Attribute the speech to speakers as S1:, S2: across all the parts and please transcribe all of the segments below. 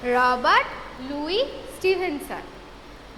S1: Robert Louis Stevenson.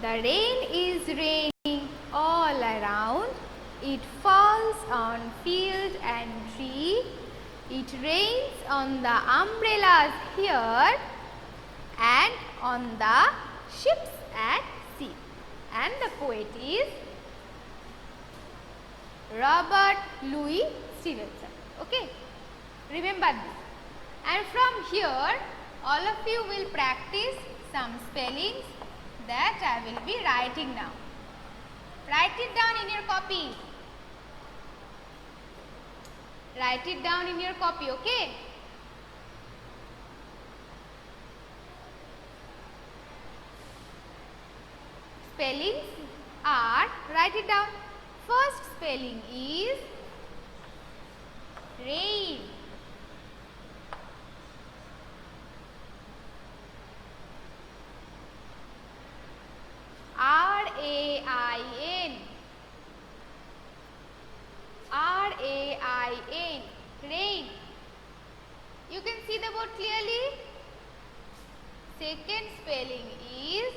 S1: The rain is raining all around. It falls on field and tree. It rains on the umbrellas here and on the ships at sea. And the poet is Robert Louis Stevenson. Okay, remember this. And from here, all of you will practice some spellings that I will be writing now. Write it down in your copy. Write it down in your copy, okay? Spellings are, write it down. First spelling is rain. R-A-I-N. R-A-I-N. Rain. You can see the word clearly. Second spelling is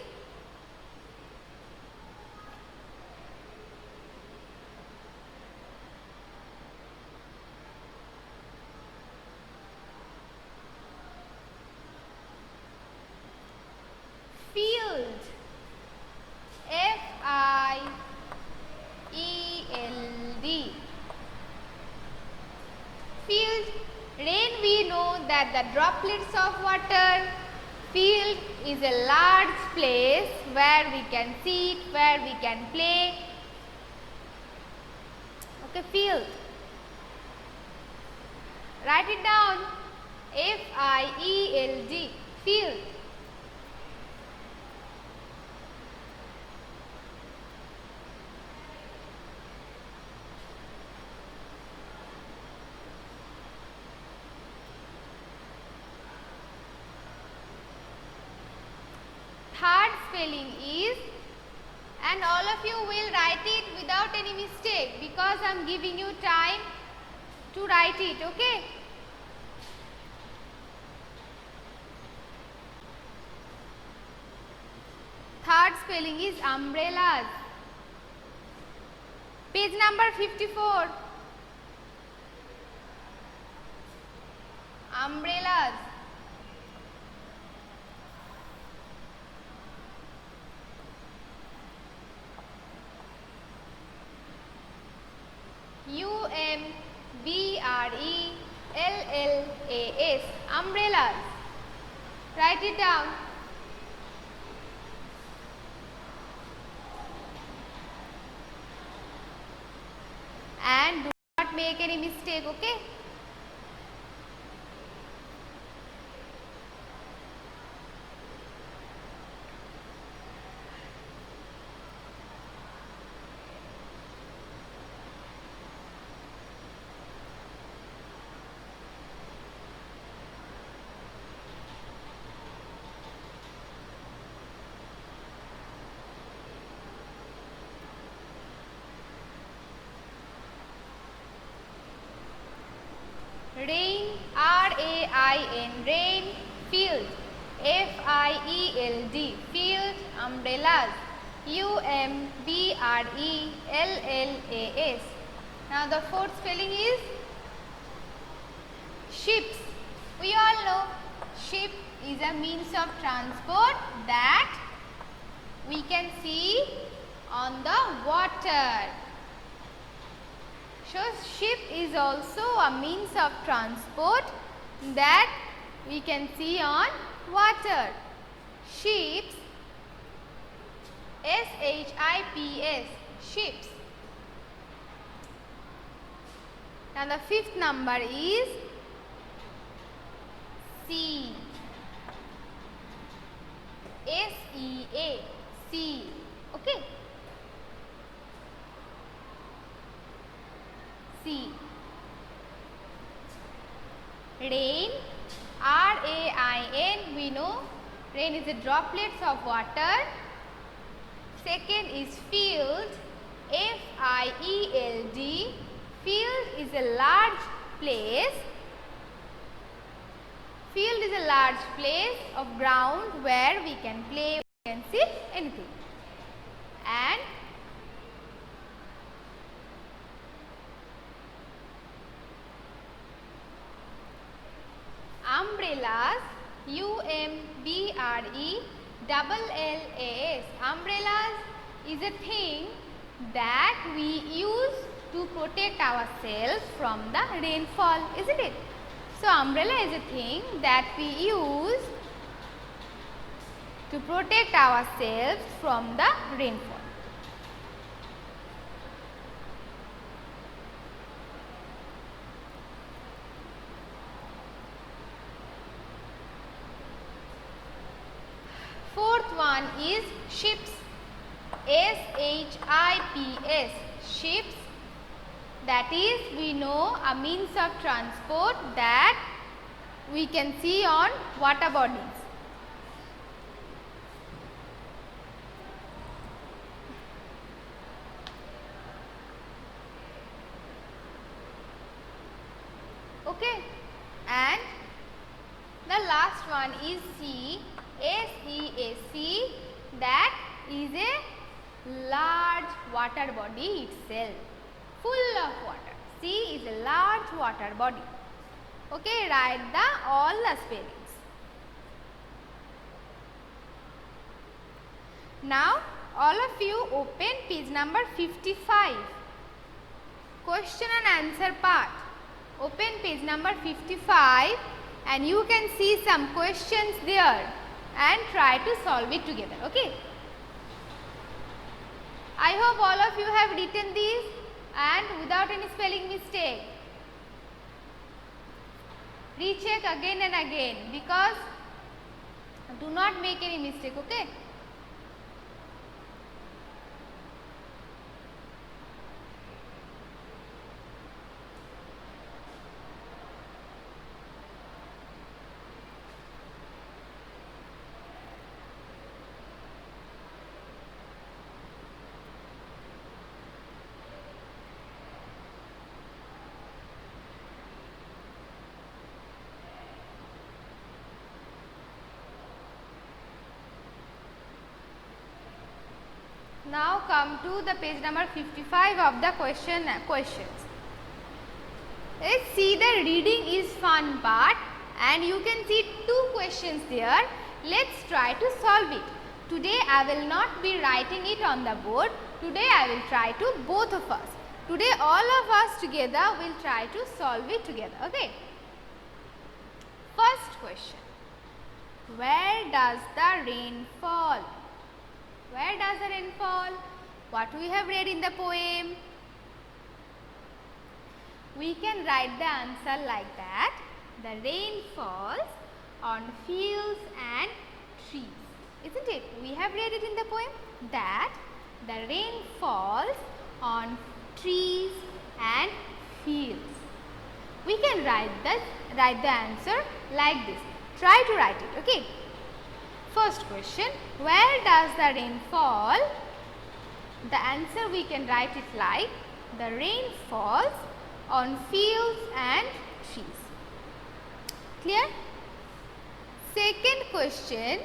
S1: field. F-I-E-L-D. Field. Rain, we know that the droplets of water. Field is a large place where we can sit, where we can play. Okay, field. Write it down. F-I-E-L-D. Field. Third spelling is, and all of you will write it without any mistake because I am giving you time to write it, okay? Third spelling is umbrellas. Page number 54. Umbrellas. U-M-B-R-E-L-L-A-S. Umbrellas. Write it down. And do not make any mistake, okay? Rain, R-A-I-N, rain. Field, F-I-E-L-D, field. Umbrellas, U-M-B-R-E-L-L-A-S. Now the fourth spelling is ships. We all know ship is a means of transport that we can see on the water. So ship is also a means of transport that we can see on water. Ships, S-H-I-P-S, ships. Now the fifth number is sea. S-E-A, sea. Okay. Sea. Rain, R-A-I-N, we know rain is the droplets of water. Second is field, F-I-E-L-D. Field is a large place. Field is a large place of ground where we can play, we can see anything. And umbrellas, umbrellas. Umbrellas is a thing that we use to protect ourselves from the rainfall, isn't it? So umbrella is a thing that we use to protect ourselves from the rainfall. Fourth one is ships. S-H-I-P-S. Ships. That is, we know, a means of transport that we can see on water bodies. Okay. And the last one is sea. S-E-A-C. That is a large water body itself, full of water. Sea is a large water body. Okay, write all the spellings. Now, all of you open page number 55. Question and answer part. Open page number 55 and you can see some questions there and try to solve it together. Okay. I hope all of you have written these and without any spelling mistake. Recheck again and again because do not make any mistake, okay? Now come to the page number 55 of the questions. Let's see, the reading is fun part and you can see two questions there. Let's try to solve it. Today I will not be writing it on the board. Today I will try to, both of us. Today all of us together will try to solve it together. Okay. First question. Where does the rain fall? Where does the rain fall? What we have read in the poem? We can write the answer like that. The rain falls on fields and trees. Isn't it? We have read it in the poem that the rain falls on trees and fields. We can write the answer like this. Try to write it, okay? First question, where does the rain fall? The answer we can write it like, the rain falls on fields and trees. Clear? Second question,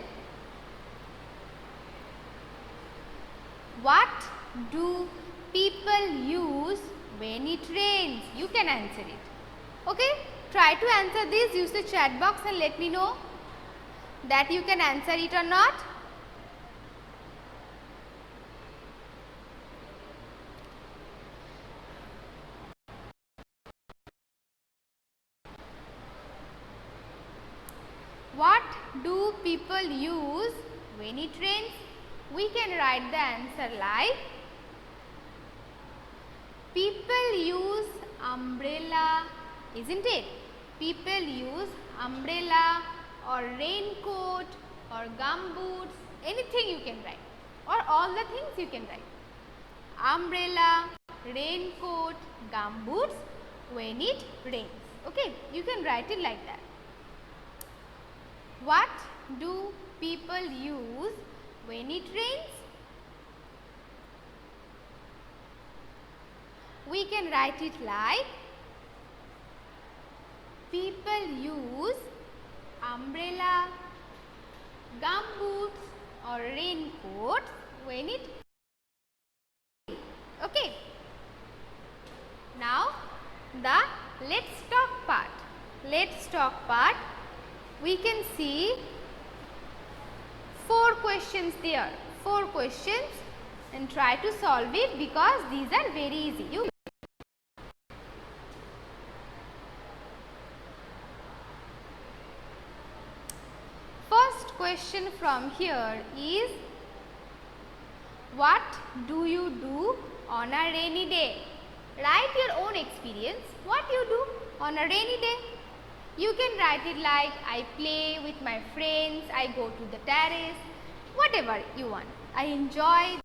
S1: what do people use when it rains? You can answer it. Okay? Try to answer this, use the chat box and let me know that you can answer it or not. What do people use when it rains? We can write the answer like, people use umbrella, isn't it? People use umbrella or raincoat or gumboots, anything you can write, or all the things you can write. Umbrella, raincoat, gumboots when it rains. Okay, you can write it like that. What do people use when it rains? We can write it like, people use umbrella, gumboots or raincoat when it okay. Now the let's talk part. Let's talk part. We can see 4 questions there. 4 questions and try to solve it because these are very easy. First question from here is, what do you do on a rainy day? Write your own experience. What you do on a rainy day? You can write it like, I play with my friends, I go to the terrace, whatever you want. I enjoy.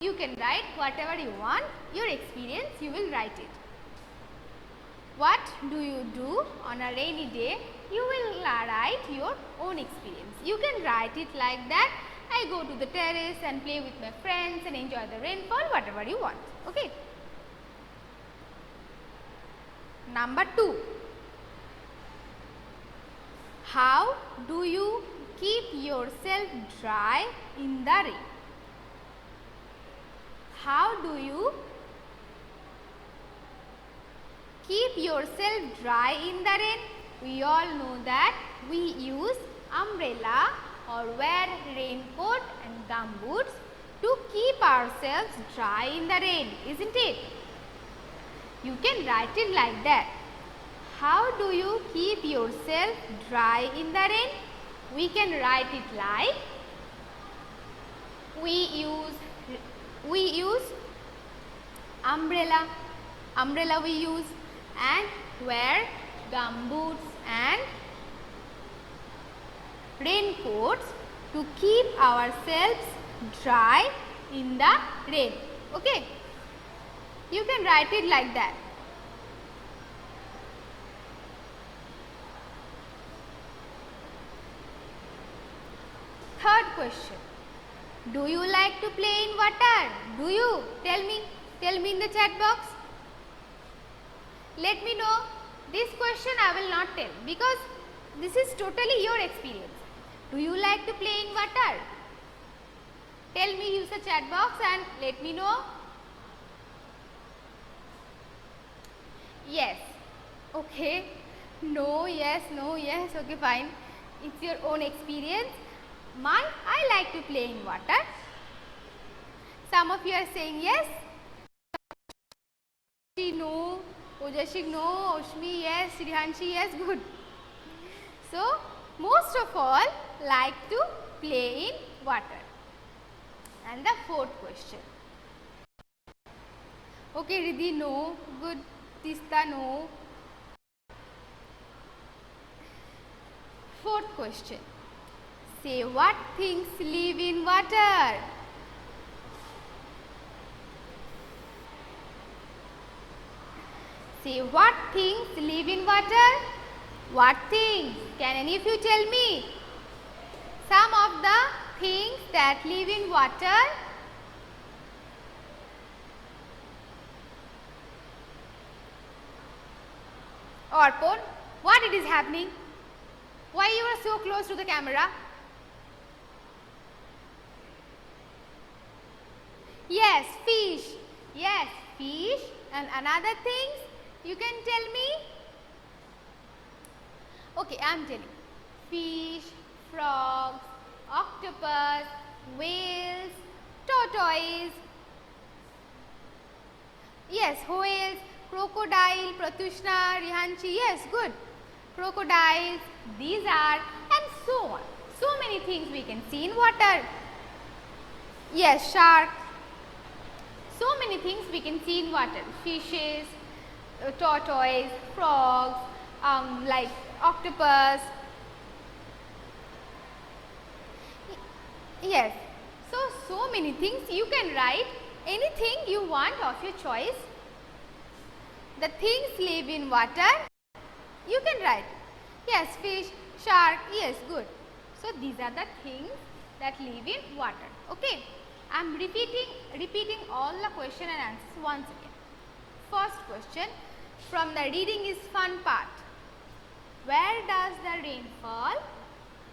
S1: You can write whatever you want, your experience, you will write it. What do you do on a rainy day? You will write your own experience. You can write it like that. I go to the terrace and play with my friends and enjoy the rainfall, whatever you want. Okay. Number 2. How do you keep yourself dry in the rain? How do you keep yourself dry in the rain? We all know that we use umbrella or wear raincoat and gumboots to keep ourselves dry in the rain, isn't it? You can write it like that. How do you keep yourself dry in the rain? We can write it like, we use umbrella we use, and wear gumboots and raincoats to keep ourselves dry in the rain. Okay. You can write it like that. Third question. Do you like to play in water? Do you? Tell me in the chat box. Let me know. This question I will not tell because this is totally your experience. Do you like to play in water? Tell me, use the chat box and let me know. Yes. Okay. No, yes, no, yes. Okay, fine. It's your own experience. I like to play in water. Some of you are saying yes. No. Ojashik, no. Oshmi, yes. Rihanshi, yes. Good. So, most of all like to play in water. And the fourth question. Okay, Riddhi, no. Good. Tista, no. Fourth question. Say what things live in water? Say what things live in water? What things? Can any of you tell me? Some of the things that live in water. Arpon, what it is happening? Why you are so close to the camera? Yes, fish. Yes, fish. And another things you can tell me? Okay, I am telling. Fish, frogs, octopus, whales, tortoise. Yes, whales, crocodile, Pratushna, Rihanshi. Yes, good. Crocodiles, these are, and so on. So many things we can see in water. Yes, shark. So many things we can see in water. Fishes, tortoise, frogs, like octopus. Yes. So many things. You can write anything you want of your choice. The things live in water. You can write. Yes, fish, shark. Yes, good. So these are the things that live in water. Okay. I am repeating all the question and answers once again. First question, from the reading is fun part. Where does the rain fall?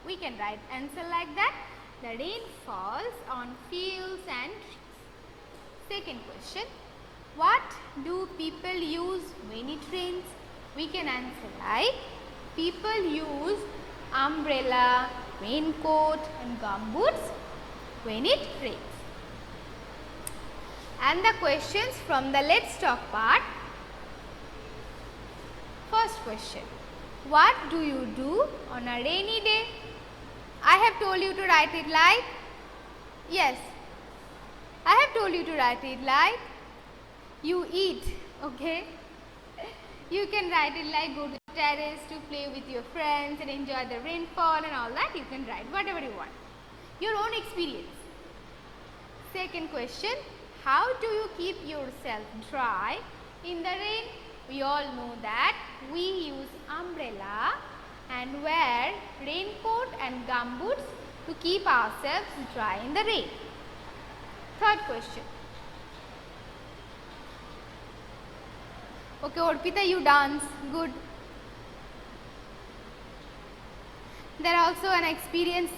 S1: We can write answer like that. The rain falls on fields and trees. Second question. What do people use when it rains? We can answer like people use umbrella, raincoat and gumboots when it rains. And the questions from the Let's Talk part. First question. What do you do on a rainy day? I have told you to write it like, yes, I have told you to write it like you eat, okay? You can write it like go to the terrace to play with your friends and enjoy the rainfall and all that. You can write whatever you want. Your own experience. Second question. How do you keep yourself dry in the rain? We all know that we use umbrella and wear raincoat and gumboots to keep ourselves dry in the rain. Third question. Okay, Orpita, you dance. Good. There also an experience,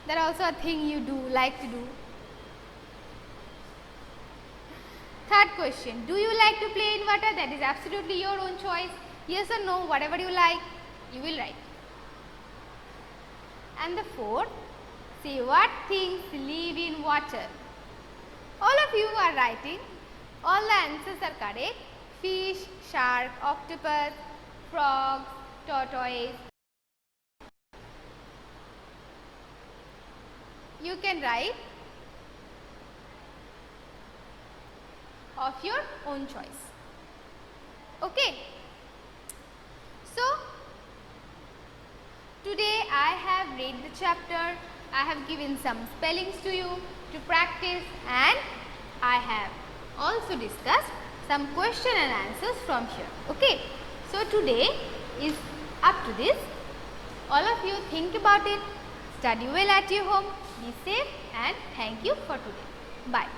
S1: there also a thing you do, like to do. Third question. Do you like to play in water? That is absolutely your own choice. Yes or no, whatever you like, you will write. And the fourth, say what things live in water. All of you are writing. All the answers are correct. Fish, shark, octopus, frogs, tortoise. You can write of your own choice. Okay. So, today I have read the chapter. I have given some spellings to you to practice, and I have also discussed some question and answers from here. Okay. So, today is up to this. All of you think about it, study well at your home, be safe, and thank you for today. Bye.